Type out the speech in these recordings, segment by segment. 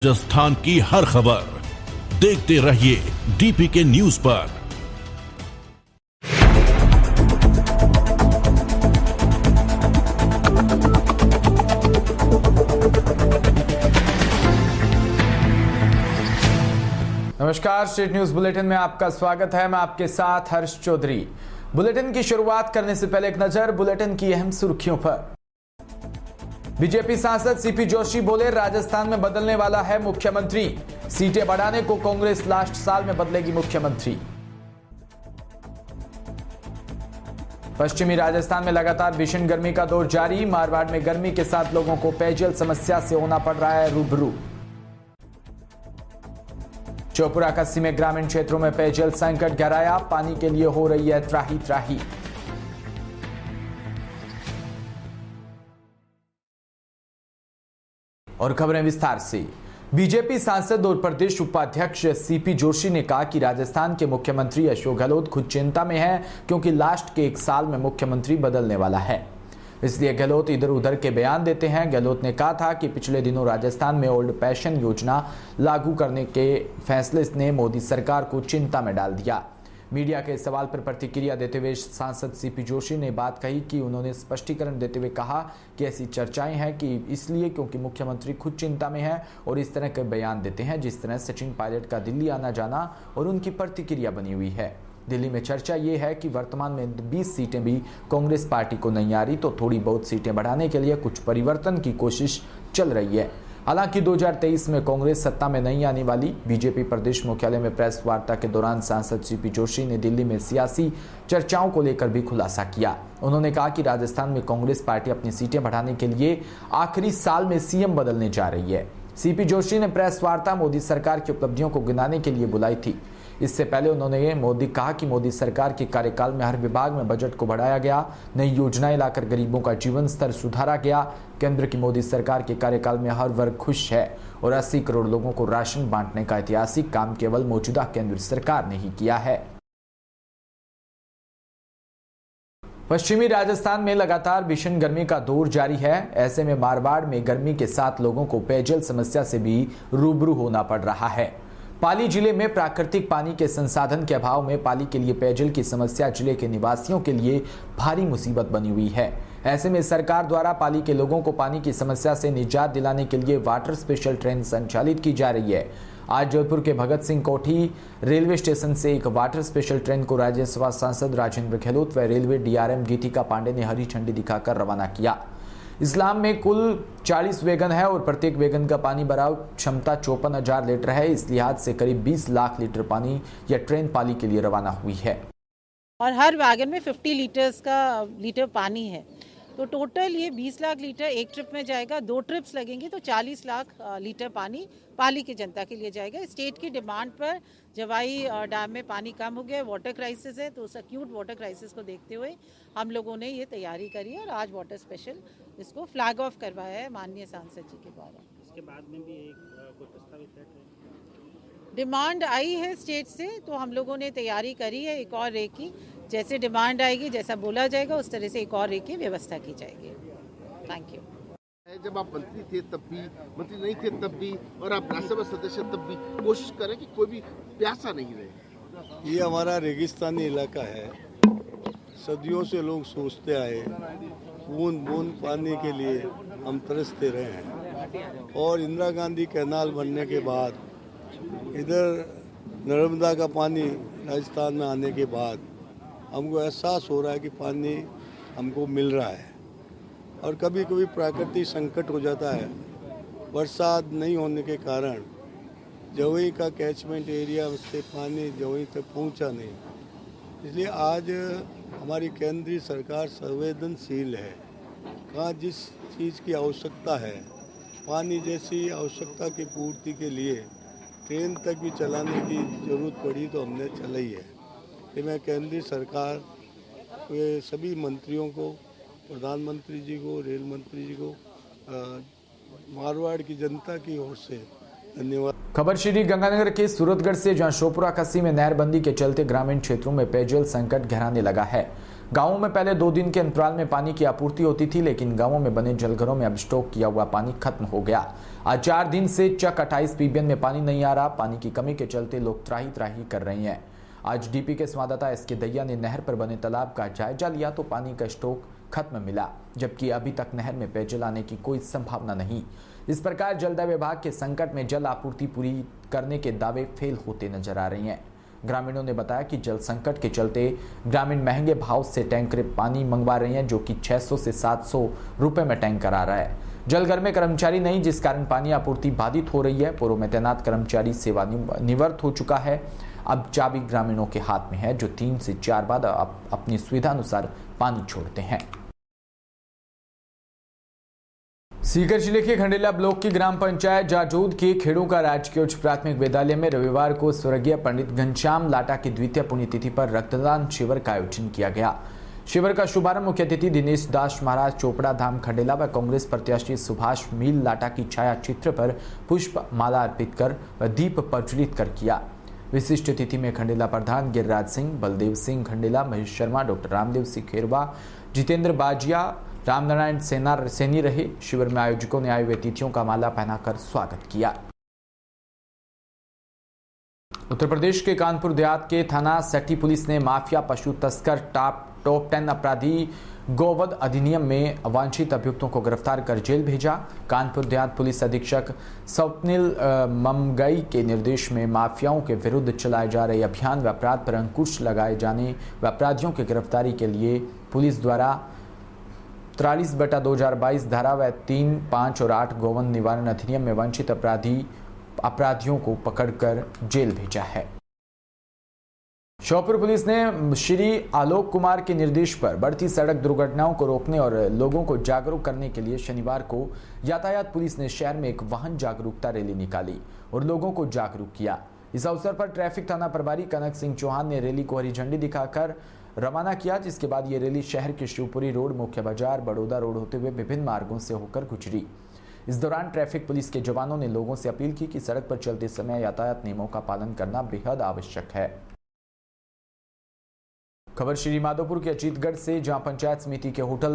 राजस्थान की हर खबर देखते रहिए डीपी के न्यूज पर। नमस्कार, स्टेट न्यूज बुलेटिन में आपका स्वागत है। मैं आपके साथ हर्ष चौधरी। बुलेटिन की शुरुआत करने से पहले एक नजर बुलेटिन की अहम सुर्खियों पर। बीजेपी सांसद सीपी जोशी बोले, राजस्थान में बदलने वाला है मुख्यमंत्री। सीटें बढ़ाने को कांग्रेस लास्ट साल में बदलेगी मुख्यमंत्री। पश्चिमी राजस्थान में लगातार भीषण गर्मी का दौर जारी। मारवाड़ में गर्मी के साथ लोगों को पेयजल समस्या से होना पड़ रहा है रूबरू। चौपुरा कस्सी में ग्रामीण क्षेत्रों में पेयजल संकट गहराया। पानी के लिए हो रही है त्राही त्राही। और खबरें विस्तार से। बीजेपी सांसद और प्रदेश उपाध्यक्ष सीपी जोशी ने कहा कि राजस्थान के मुख्यमंत्री अशोक गहलोत खुद चिंता में हैं, क्योंकि लास्ट के एक साल में मुख्यमंत्री बदलने वाला है। इसलिए गहलोत इधर उधर के बयान देते हैं। गहलोत ने कहा था कि पिछले दिनों राजस्थान में ओल्ड पेंशन योजना लागू करने के फैसले ने मोदी सरकार को चिंता में डाल दिया। मीडिया के सवाल पर प्रतिक्रिया देते हुए सांसद सीपी जोशी ने बात कही कि उन्होंने स्पष्टीकरण देते हुए कहा कि ऐसी चर्चाएं हैं कि इसलिए क्योंकि मुख्यमंत्री खुद चिंता में है और इस तरह के बयान देते हैं जिस तरह सचिन पायलट का दिल्ली आना जाना और उनकी प्रतिक्रिया बनी हुई है। दिल्ली में चर्चा ये है कि वर्तमान में 20 सीटें भी कांग्रेस पार्टी को नहीं आ रही, तो थोड़ी बहुत सीटें बढ़ाने के लिए कुछ परिवर्तन की कोशिश चल रही है। हालांकि 2023 में कांग्रेस सत्ता में नहीं आने वाली। बीजेपी प्रदेश मुख्यालय में प्रेस वार्ता के दौरान सांसद सीपी जोशी ने दिल्ली में सियासी चर्चाओं को लेकर भी खुलासा किया। उन्होंने कहा कि राजस्थान में कांग्रेस पार्टी अपनी सीटें बढ़ाने के लिए आखिरी साल में सीएम बदलने जा रही है। सीपी जोशी ने प्रेस वार्ता मोदी सरकार की उपलब्धियों को गिनाने के लिए बुलाई थी। इससे पहले उन्होंने कहा कि मोदी सरकार के कार्यकाल में हर विभाग में बजट को बढ़ाया गया, नई योजनाएं लाकर गरीबों का जीवन स्तर सुधारा गया। केंद्र की मोदी सरकार के कार्यकाल में हर वर्ग खुश है और 80 करोड़ लोगों को राशन बांटने का ऐतिहासिक काम केवल मौजूदा केंद्र सरकार ने ही किया है। पश्चिमी राजस्थान में लगातार भीषण गर्मी का दौर जारी है। ऐसे में मारवाड़ में गर्मी के साथ लोगों को पेयजल समस्या से भी रूबरू होना पड़ रहा है। पाली जिले में प्राकृतिक पानी के संसाधन के अभाव में पाली के लिए पेयजल की समस्या जिले के निवासियों के लिए भारी मुसीबत बनी हुई है। ऐसे में सरकार द्वारा पाली के लोगों को पानी की समस्या से निजात दिलाने के लिए वाटर स्पेशल ट्रेन संचालित की जा रही है। आज जयपुर के भगत सिंह कोठी रेलवे स्टेशन से एक वाटर स्पेशल ट्रेन को राज्यसभा सांसद राजेंद्र गहलोत व रेलवे डीआरएम गीतिका पांडे ने हरी झंडी दिखाकर रवाना किया। इस्लाम में कुल 40 वैगन है और प्रत्येक वैगन का पानी भराव क्षमता 54,000 लीटर है। इस लिहाज से करीब 20 लाख लीटर पानी यह ट्रेन पाली के लिए रवाना हुई है और हर वैगन में 50 लीटर पानी है। तो टोटल ये 20 लाख लीटर एक ट्रिप में जाएगा। 2 ट्रिप्स लगेंगे तो 40 लाख लीटर पानी पाली की जनता के लिए जाएगा। स्टेट की डिमांड पर जवाई डैम में पानी कम हो गया, वाटर क्राइसिस है, तो उस एक्यूट वाटर क्राइसिस को देखते हुए हम लोगों ने ये तैयारी करी है और आज वाटर स्पेशल इसको फ्लैग ऑफ करवाया है माननीय सांसद जी के द्वारा। इसके बाद में भी एक कोई प्रस्तावित है, डिमांड आई है स्टेट से, तो हम लोगों ने तैयारी करी है एक और रे की। जैसे डिमांड आएगी, जैसा बोला जाएगा, उस तरह से एक और रे की व्यवस्था की जाएगी। Thank you. जब आप मंत्री थे तब भी, मंत्री नहीं थे तब भी, और आप राज्यसभा सदस्य तब भी कोशिश करें कि कोई भी प्यासा नहीं रहे। ये हमारा रेगिस्तानी इलाका है। सदियों से लोग सोचते आए, बूंद बूंद पानी के लिए हम तरसते रहे हैं। और इंदिरा गांधी कैनाल बनने के बाद, इधर नर्मदा का पानी राजस्थान में आने के बाद हमको एहसास हो रहा है कि पानी हमको मिल रहा है। और कभी कभी प्राकृतिक संकट हो जाता है, बरसात नहीं होने के कारण जवई का कैचमेंट एरिया से पानी जवई तक पहुंचा नहीं। इसलिए आज हमारी केंद्रीय सरकार संवेदनशील है। कहाँ जिस चीज़ की आवश्यकता है, पानी जैसी आवश्यकता की पूर्ति के लिए ट्रेन तक भी चलाने की ज़रूरत पड़ी तो हमने चलाई है। कि मैं केंद्रीय सरकार के सभी मंत्रियों को, प्रधानमंत्री जी को, रेल मंत्री जी को, मारवाड़ की जनता की ओर से धन्यवाद। खबर श्री गंगानगर के सूरतगढ़ से, जहां शोपुरा कस्सी में नहरबंदी के चलते ग्रामीण क्षेत्रों में पेयजल संकट गहराने लगा है। गांवों में पहले 2 दिन के अंतराल में पानी की आपूर्ति होती थी, लेकिन गांवों में बने जलघरों में अब स्टॉक किया हुआ पानी खत्म हो गया। आज 4 दिन से चक 28 पीबीएन में पानी नहीं आ रहा। पानी की कमी के चलते लोग त्राही कर रहे हैं। आज डीपी के संवाददाता एसके दैया ने नहर पर बने तालाब का जायजा लिया तो पानी का स्टॉक खत्म मिला, जबकि अभी तक नहर में पेयजल आने की कोई संभावना नहीं। इस प्रकार जलदाय विभाग के संकट में जल आपूर्ति पूरी करने के दावे फेल होते नजर आ रहे हैं। ग्रामीणों ने बताया कि जल संकट के चलते ग्रामीण महंगे भाव से टैंकर पानी मंगवा रहे हैं, जो कि 600 से 700 रुपए में टैंकर आ रहा है। जलघर में कर्मचारी नहीं, जिस कारण पानी आपूर्ति बाधित हो रही है। पूर्व में तैनात कर्मचारी सेवानिवृत्त हो चुका है। अब चाबी ग्रामीणों के हाथ में है, जो 3 से 4 बार अपनी सुविधा अनुसार पानी छोड़ते हैं। सीकर जिले के खंडेला ब्लॉक की ग्राम पंचायत जाजूद के खेड़ों का राजकीय उच्च प्राथमिक विद्यालय में रविवार को स्वर्गीय पंडित घनश्याम लाटा की द्वितीय पुण्यतिथि पर रक्तदान शिविर का आयोजन किया गया। शिविर का शुभारंभ मुख्य अतिथि दिनेश दास महाराज चोपड़ा धाम खंडेला व कांग्रेस प्रत्याशी सुभाष मील लाटा की छाया चित्र पर पुष्प माला अर्पित कर व दीप प्रज्वलित कर किया। विशिष्ट अतिथि में खंडेला प्रधान गिरिराज सिंह, बलदेव सिंह खंडेला, महेश शर्मा, डॉक्टर रामदेव सिंह खेरवा, जितेंद्र बाजिया, रामनारायण सेनी रहे। शिविर में आयोजकों ने आए हुए अतिथियों का माला पहनाकर स्वागत किया। उत्तर प्रदेश के कानपुर देहात के थाना सटी पुलिस ने माफिया पशु तस्कर टॉप 10 अपराधी गोवध अधिनियम में अवांछित अभियुक्तों को गिरफ्तार कर जेल भेजा। कानपुर देहात पुलिस अधीक्षक स्वप्निल ममगई के निर्देश में माफियाओं के विरुद्ध चलाए जा रहे अभियान व अपराध पर अंकुश लगाए जाने व अपराधियों की गिरफ्तारी के लिए पुलिस द्वारा 43/2022 धारा व 3, 5 और 8 गौवंश निवारण अधिनियम में वंचित अपराधियों को पकड़कर जेल भेजा है। श्योपुर पुलिस ने श्री आलोक कुमार के निर्देश पर बढ़ती सड़क दुर्घटनाओं को रोकने और लोगों को जागरूक करने के लिए शनिवार को यातायात पुलिस ने शहर में एक वाहन जागरूकता रैली निकाली और लोगों को जागरूक किया। इस अवसर पर ट्रैफिक थाना प्रभारी कनक सिंह चौहान ने रैली को हरी झंडी दिखाकर रवाना किया, जिसके बाद ये रैली शहर के शिवपुरी रोड, मुख्य बाजार, बड़ौदा रोड होते हुए विभिन्न मार्गों से होकर गुजरी। इस दौरान ट्रैफिक पुलिस के जवानों ने लोगों से अपील की कि सड़क पर चलते समय यातायात नियमों का पालन करना बेहद आवश्यक है। खबर श्री माधोपुर के अजीतगढ़ से, जहां पंचायत समिति के होटल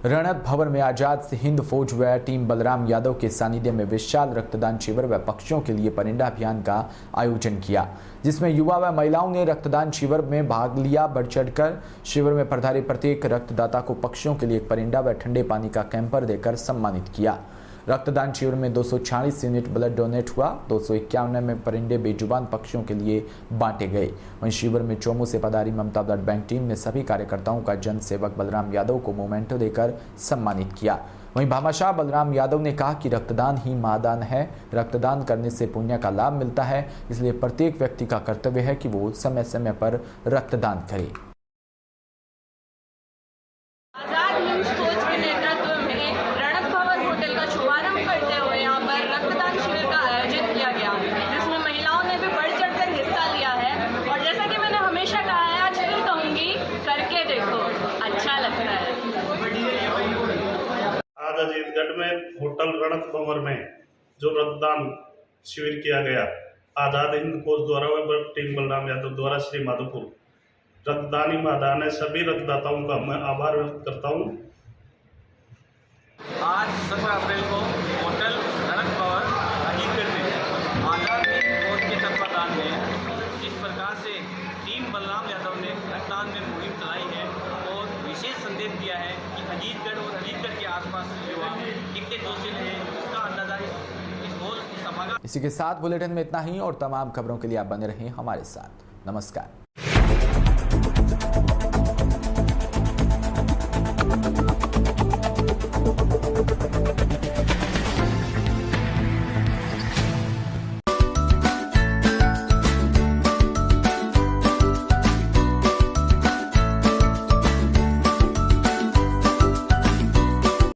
रणत भवन में आजाद हिंद फौज व टीम बलराम यादव के सानिध्य में विशाल रक्तदान शिविर व पक्षियों के लिए परिंदा अभियान का आयोजन किया, जिसमें युवा व महिलाओं ने रक्तदान शिविर में भाग लिया। बढ़ चढ़कर शिविर में पधारे प्रत्येक रक्तदाता को पक्षियों के लिए एक परिंदा व ठंडे पानी का कैंपर देकर सम्मानित किया। रक्तदान शिविर में 246 यूनिट ब्लड डोनेट हुआ। 251 में परिंदे बेजुबान पक्षियों के लिए बांटे गए। वहीं शिविर में चोमू से पधारी ममता ब्लड बैंक टीम ने सभी कार्यकर्ताओं का जन सेवक बलराम यादव को मोमेंटो देकर सम्मानित किया। वहीं भामाशाह बलराम यादव ने कहा कि रक्तदान ही महादान है। रक्तदान करने से पुण्य का लाभ मिलता है, इसलिए प्रत्येक व्यक्ति का कर्तव्य है कि वो समय समय पर रक्तदान करे। अजीतगढ़ में होटल रणत भवन में जो रक्तदान शिविर किया गया, आजाद हिंद फौज द्वारा व टीम बलराम यादव द्वारा श्री माधोपुर रक्तदान ही महादान है। सभी रक्तदाताओं का मैं आभार व्यक्त करता हूँ। आज 17 अप्रैल को होटल रणत भवन अजीतगढ़ में आजाद हिंद फौज के तत्वाधान में जिस प्रकार से टीम बलराम यादव ने रक्तदान में मुहिम चलाई है और विशेष संदेश दिया है कि अजीतगढ़ और अजीतगढ़ के आसपास युवा कितने जोशील हैं, उसका अंदाजा इस होल सभा। इसी के साथ बुलेटिन में इतना ही और तमाम खबरों के लिए आप बने रहें हमारे साथ। नमस्कार।